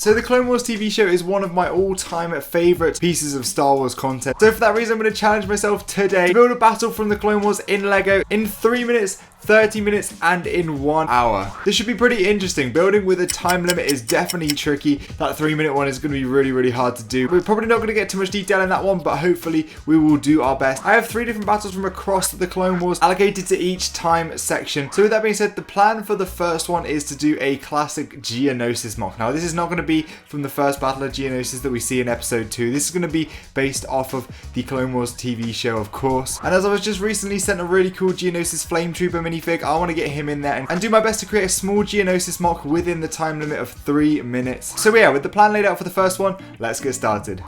So the Clone Wars TV show is one of my all-time favourite pieces of Star Wars content. So for that reason, I'm going to challenge myself today to build a battle from the Clone Wars in LEGO in 3 minutes, 30 minutes, and in 1 hour. This should be pretty interesting. Building with a time limit is definitely tricky. That 3-minute one is going to be really hard to do. We're probably not going to get too much detail in that one, but hopefully we will do our best. I have 3 different battles from across the Clone Wars allocated to each time section. So with that being said, the plan for the first one is to do a classic Geonosis mock. Now this is not going to be from the first battle of Geonosis that we see in episode 2. This is going to be based off of the Clone Wars TV show, of course. And as I was just recently sent a really cool Geonosis Flame Trooper minifig, I want to get him in there and do my best to create a small Geonosis mock within the time limit of 3 minutes. So yeah, with the plan laid out for the first one, let's get started.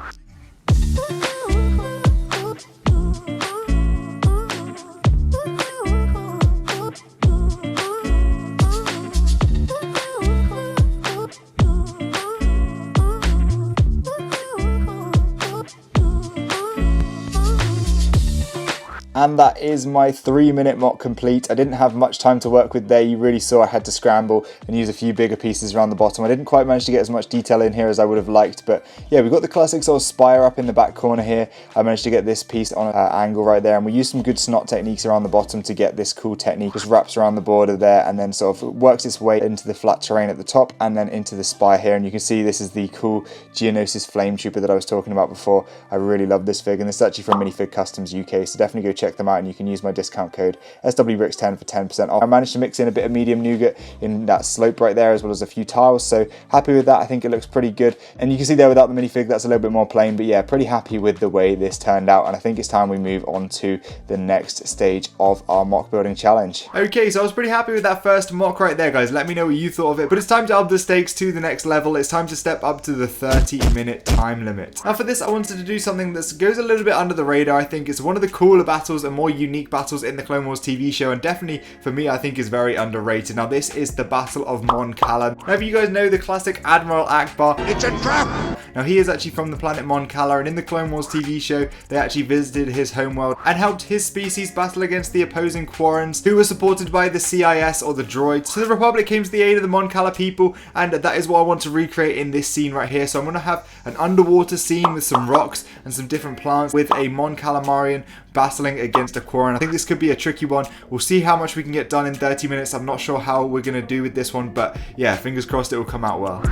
And that is my 3-minute mock complete. I didn't have much time to work with there. You really saw I had to scramble and use a few bigger pieces around the bottom. I didn't quite manage to get as much detail in here as I would have liked, but yeah, we've got the classic sort of spire up in the back corner here. I managed to get this piece on an angle right there, and we used some good snot techniques around the bottom to get this cool technique. Just wraps around the border there and then sort of works its way into the flat terrain at the top and then into the spire here. And you can see this is the cool Geonosis Flame Trooper that I was talking about before. I really love this fig, and this is actually from Minifig Customs UK, so definitely go check them out, and you can use my discount code SWBricks10 for 10% off. I managed to mix in a bit of medium nougat in that slope right there, as well as a few tiles, so happy with that. I think it looks pretty good, and you can see there without the minifig that's a little bit more plain, but yeah, pretty happy with the way this turned out, and I think it's time we move on to the next stage of our mock building challenge. Okay, so I was pretty happy with that first mock right there, guys. Let me know what you thought of it, but it's time to up the stakes to the next level. It's time to step up to the 30-minute time limit. Now for this, I wanted to do something that goes a little bit under the radar. I think it's one of the cooler battles and more unique battles in the Clone Wars TV show, and definitely for me I think is very underrated. Now this is the Battle of Mon Cala. Now if you guys know the classic Admiral Akbar, it's a trap! Now he is actually from the planet Mon Cala, and in the Clone Wars TV show they actually visited his homeworld and helped his species battle against the opposing Quarrens, who were supported by the CIS or the droids. So the Republic came to the aid of the Mon Cala people, and that is what I want to recreate in this scene right here. So I'm going to have an underwater scene with some rocks and some different plants with a Mon Calamarian battling against a Quarren. I think this could be a tricky one. We'll see how much we can get done in 30 minutes. I'm not sure how we're going to do with this one, but yeah, fingers crossed it will come out well.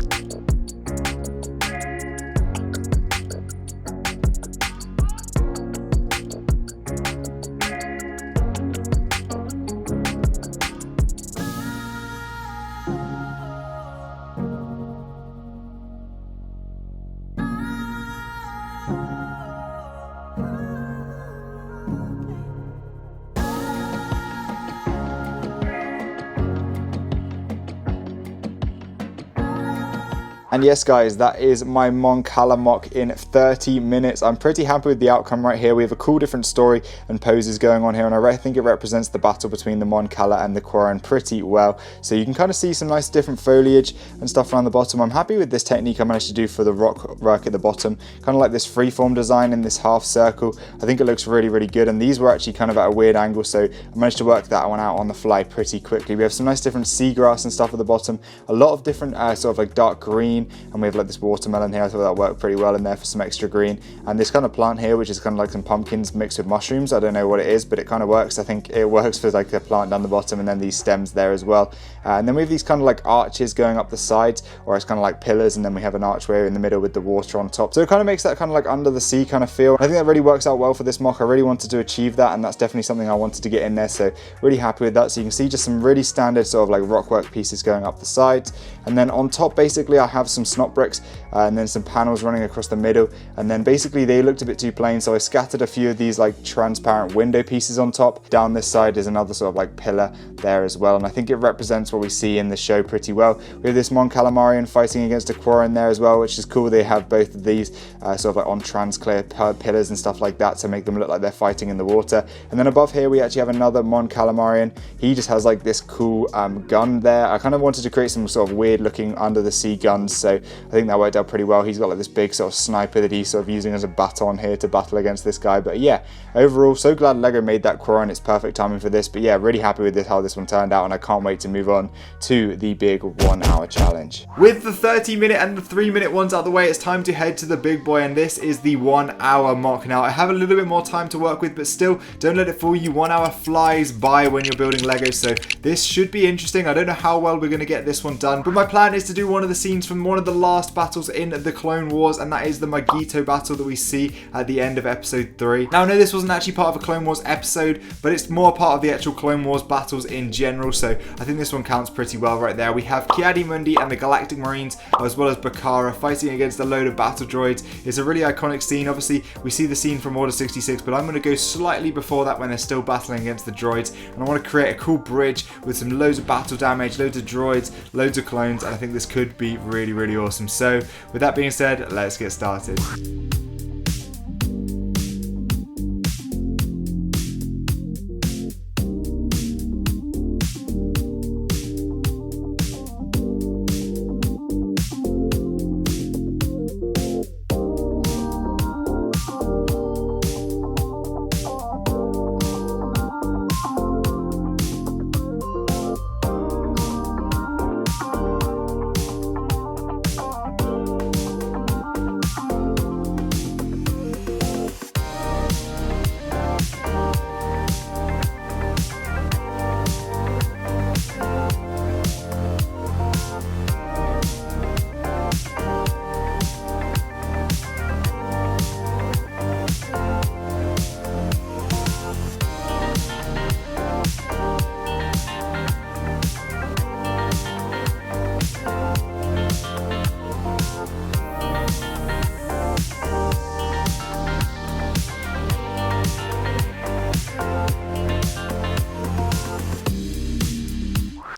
And yes guys, that is my Mon Cala mock in 30 minutes. I'm pretty happy with the outcome right here. We have a cool different story and poses going on here, and I think it represents the battle between the Mon Cala and the Quarren pretty well. So you can kind of see some nice different foliage and stuff around the bottom. I'm happy with this technique I managed to do for the rock work at the bottom. Kind of like this freeform design in this half circle. I think it looks really good, and these were actually kind of at a weird angle, so I managed to work that one out on the fly pretty quickly. We have some nice different seagrass and stuff at the bottom. A lot of different sort of like dark green, and we have like this watermelon here. I thought that worked pretty well in there for some extra green, and this kind of plant here, which is kind of like some pumpkins mixed with mushrooms. I don't know what it is, but it kind of works. I think it works for like the plant down the bottom, and then these stems there as well. And then we have these kind of like arches going up the sides, or it's kind of like pillars, and then we have an archway in the middle with the water on top. So it kind of makes that kind of like under the sea kind of feel. I think that really works out well for this mock. I really wanted to achieve that, and that's definitely something I wanted to get in there, so really happy with that. So you can see just some really standard sort of like rockwork pieces going up the sides, and then on top basically I have some snot bricks and then some panels running across the middle, and then basically they looked a bit too plain, so I scattered a few of these like transparent window pieces on top. Down this side is another sort of like pillar there as well, and I think it represents what we see in the show pretty well. We have this Mon Calamarian fighting against a Quarren there as well, which is cool. They have both of these sort of like on transclear pillars and stuff like that to make them look like they're fighting in the water. And then above here we actually have another Mon Calamarian. He just has like this cool gun there. I kind of wanted to create some sort of weird looking under the sea guns so I think that worked out pretty well. He's got like this big sort of sniper that he's sort of using as a baton here to battle against this guy. But yeah, overall, so glad LEGO made that Quorum. It's perfect timing for this. But yeah, really happy with this, how this one turned out, and I can't wait to move on to the big 1 hour challenge. With the 30-minute and the 3-minute ones out of the way, it's time to head to the big boy, and this is the 1 hour mock. Now, I have a little bit more time to work with, but still, don't let it fool you. 1 hour flies by when you're building Lego, so this should be interesting. I don't know how well we're going to get this one done, but my plan is to do one of the scenes from one of the last battles in the Clone Wars, and that is the Magito battle that we see at the end of episode 3. Now, I know this wasn't actually part of a Clone Wars episode, but it's more part of the actual Clone Wars battles in general, so I think this one counts pretty well right there. We have Ki-Adi-Mundi and the Galactic Marines, as well as Bakara, fighting against a load of battle droids. It's a really iconic scene. Obviously, we see the scene from Order 66, but I'm going to go slightly before that when they're still battling against the droids, and I want to create a cool bridge with some loads of battle damage, loads of droids, loads of clones, and I think this could be really, really awesome. So, with that being said, let's get started.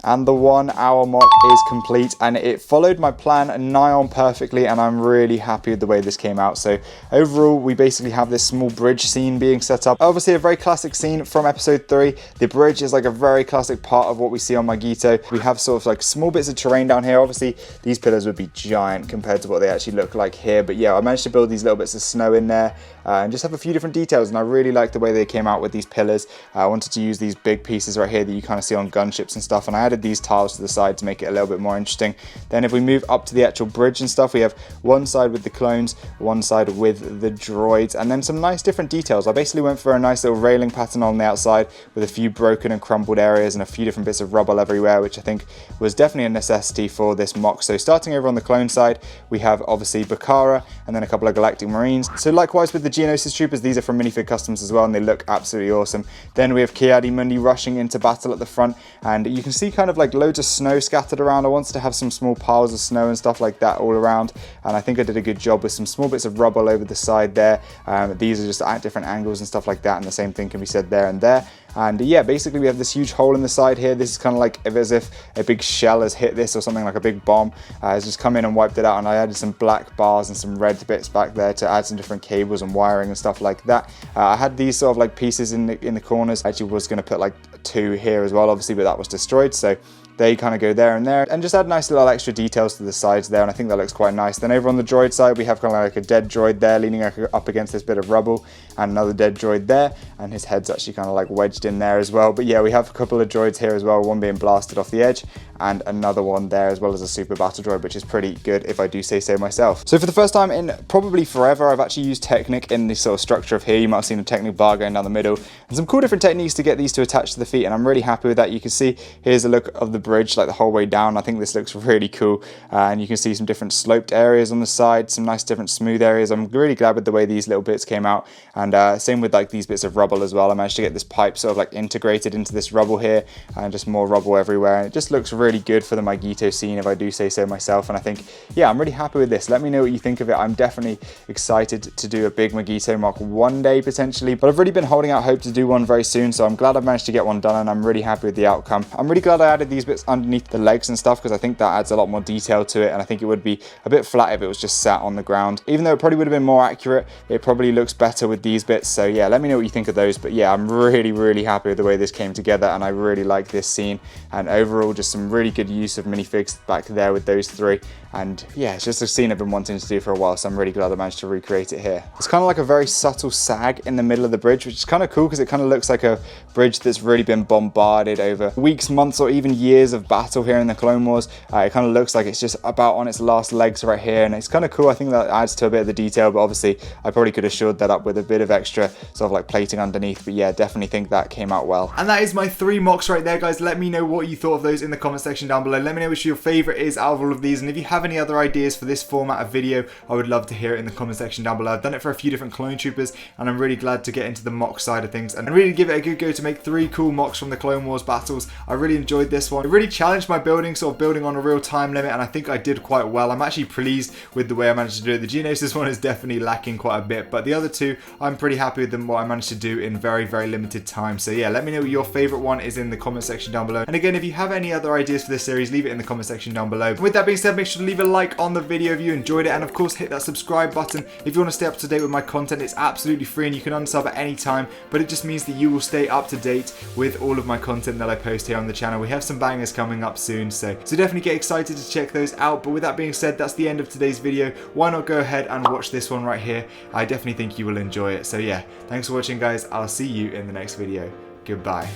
And the 1 hour mock is complete, and it followed my plan nigh on perfectly, and I'm really happy with the way this came out. So overall, we basically have this small bridge scene being set up. Obviously a very classic scene from episode 3. The bridge is like a very classic part of what we see on Magito. We have sort of like small bits of terrain down here. Obviously these pillars would be giant compared to what they actually look like here, but yeah, I managed to build these little bits of snow in there and just have a few different details, and I really like the way they came out with these pillars. I wanted to use these big pieces right here that you kind of see on gunships and stuff, and I added these tiles to the side to make it a little bit more interesting. Then if we move up to the actual bridge and stuff, we have one side with the clones, one side with the droids, and then some nice different details. I basically went for a nice little railing pattern on the outside with a few broken and crumbled areas and a few different bits of rubble everywhere, which I think was definitely a necessity for this mock. So starting over on the clone side, we have obviously Bakara and then a couple of Galactic Marines. So likewise with the Geonosis Troopers, these are from Minifig Customs as well, and they look absolutely awesome. Then we have Ki-Adi-Mundi rushing into battle at the front, and you can see kind of like loads of snow scattered around. I wanted to have some small piles of snow and stuff like that all around, and I think I did a good job with some small bits of rubble over the side there. These are just at different angles and stuff like that, and the same thing can be said there and there. And yeah, basically we have this huge hole in the side here. This is kind of like as if a big shell has hit this, or something like a big bomb has just come in and wiped it out, and I added some black bars and some red bits back there to add some different cables and wiring and stuff like that. I had these sort of like pieces in the corners. I actually was going to put like 2 here as well, obviously, but that was destroyed, so they kind of go there and there, and just add nice little extra details to the sides there, and I think that looks quite nice. Then over on the droid side, we have kind of like a dead droid there leaning up against this bit of rubble, and another dead droid there, and his head's actually kind of like wedged in there as well. But yeah, we have a couple of droids here as well, one being blasted off the edge, and another one there, as well as a super battle droid, which is pretty good if I do say so myself. So for the first time in probably forever, I've actually used Technic in this sort of structure of here. You might have seen a Technic bar going down the middle, and some cool different techniques to get these to attach to the feet, and I'm really happy with that. You can see here's a look of the bridge like the whole way down. I think this looks really cool, and you can see some different sloped areas on the side, some nice different smooth areas. I'm really glad with the way these little bits came out, and same with like these bits of rubble as well. I managed to get this pipe sort of like integrated into this rubble here, and just more rubble everywhere, and it just looks really good for the Magito scene if I do say so myself. And I think, yeah, I'm really happy with this. Let me know what you think of it. I'm definitely excited to do a big Magito mock one day potentially, but I've really been holding out hope to do one very soon, so I'm glad I've managed to get one done, and I'm really happy with the outcome. I'm really glad I added these bits underneath the legs and stuff, because I think that adds a lot more detail to it, and I think it would be a bit flat if it was just sat on the ground. Even though it probably would have been more accurate, it probably looks better with these bits. So yeah, let me know what you think of those. But yeah, I'm really happy with the way this came together, and I really like this scene, and overall just some really really good use of minifigs back there with those three. And yeah, it's just a scene I've been wanting to do for a while, so I'm really glad I managed to recreate it here. It's kind of like a very subtle sag in the middle of the bridge, which is kind of cool because it kind of looks like a bridge that's really been bombarded over weeks, months, or even years of battle here in the Clone Wars. It kind of looks like it's just about on its last legs right here, and it's kind of cool. I think that adds to a bit of the detail, but obviously I probably could have shored that up with a bit of extra sort of like plating underneath. But yeah, definitely think that came out well. And that is my 3 mocks right there, guys. Let me know what you thought of those in the comment section down below. Let me know which your favorite is out of all of these, and if you have any other ideas for this format of video, I would love to hear it in the comment section down below. I've done it for a few different clone troopers, and I'm really glad to get into the mock side of things and really give it a good go to make 3 cool mocks from the Clone Wars battles. I really enjoyed this one. It really challenged my building, sort of building on a real time limit, and I think I did quite well. I'm actually pleased with the way I managed to do it. The Geonosis one is definitely lacking quite a bit, but the other 2, I'm pretty happy with them, what I managed to do in very, very limited time. So yeah, let me know what your favorite one is in the comment section down below. And again, if you have any other ideas for this series, leave it in the comment section down below. And with that being said, make sure to leave a like on the video if you enjoyed it, and of course hit that subscribe button if you want to stay up to date with my content. It's absolutely free and you can unsub at any time, but it just means that you will stay up to date with all of my content that I post here on the channel. We have some bangers coming up soon, so definitely get excited to check those out. But with that being said, that's the end of today's video. Why not go ahead and watch this one right here? I definitely think you will enjoy it. So yeah, thanks for watching, guys. I'll see you in the next video. Goodbye.